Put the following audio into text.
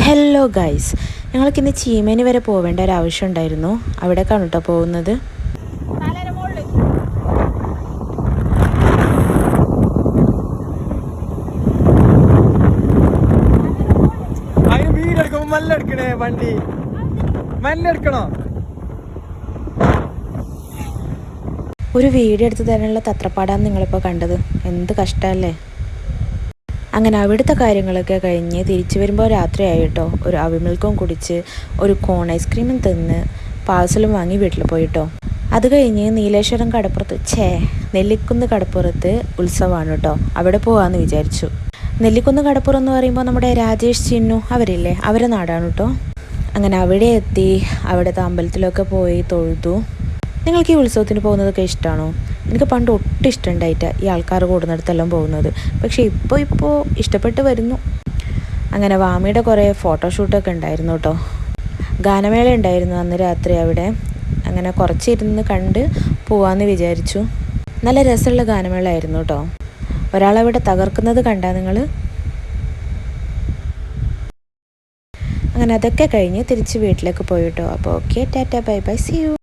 Hello guys, ഞങ്ങൾക്കിന്ന് Cheemeni വരെ പോവേണ്ട ഒരു ആവശ്യം ഉണ്ടായിരുന്നു. അവിടേക്കാണ് കേട്ടോ പോകുന്നത്. ഒരു വീഡിയോ എടുത്ത് തരാനുള്ള തത്രപ്പാടാണ് നിങ്ങളിപ്പോൾ കണ്ടത്. എന്ത് കഷ്ടമല്ലേ. അങ്ങനെ അവിടുത്തെ കാര്യങ്ങളൊക്കെ കഴിഞ്ഞ് തിരിച്ചു വരുമ്പോൾ രാത്രിയായി കേട്ടോ. ഒരു അവിമിൽക്കും കുടിച്ച് ഒരു കോൺ ഐസ്ക്രീമും തിന്ന് പാഴ്സലും വാങ്ങി വീട്ടിൽ പോയിട്ടോ. അത് കഴിഞ്ഞ് നീലേശ്വരം കടപ്പുറത്ത് നെല്ലിക്കുന്ന് കടപ്പുറത്ത് ഉത്സവമാണ് കേട്ടോ. അവിടെ പോകാമെന്ന് വിചാരിച്ചു. നെല്ലിക്കുന്ന് കടപ്പുറം എന്ന് പറയുമ്പോൾ നമ്മുടെ രാജേഷ് ചിന്നു അവരില്ലേ, അവരെ നാടാണ് കേട്ടോ. അങ്ങനെ അവിടെ എത്തി അവിടുത്തെ അമ്പലത്തിലൊക്കെ പോയി തൊഴുതു. നിങ്ങൾക്ക് ഈ ഉത്സവത്തിന് പോകുന്നതൊക്കെ ഇഷ്ടമാണോ? എനിക്ക് പണ്ട് ഒട്ടും ഇഷ്ടമുണ്ടായിട്ട് ഈ ആൾക്കാർ കൂടുന്നിടത്തെല്ലാം പോകുന്നത്. പക്ഷേ ഇപ്പോൾ ഇഷ്ടപ്പെട്ട് വരുന്നു. അങ്ങനെ വാമിയുടെ കുറേ ഫോട്ടോഷൂട്ടൊക്കെ ഉണ്ടായിരുന്നു കേട്ടോ. ഗാനമേള ഉണ്ടായിരുന്നു അന്ന് രാത്രി അവിടെ. അങ്ങനെ കുറച്ചിരുന്ന് കണ്ട് പോവാമെന്ന് വിചാരിച്ചു. നല്ല രസമുള്ള ഗാനമേള ആയിരുന്നു കേട്ടോ. ഒരാളവിടെ തകർക്കുന്നത് കണ്ടാ നിങ്ങൾ? അങ്ങനെ അതൊക്കെ കഴിഞ്ഞ് തിരിച്ച് വീട്ടിലേക്ക് പോയി കേട്ടോ. അപ്പോൾ okay, tata bye bye, see U.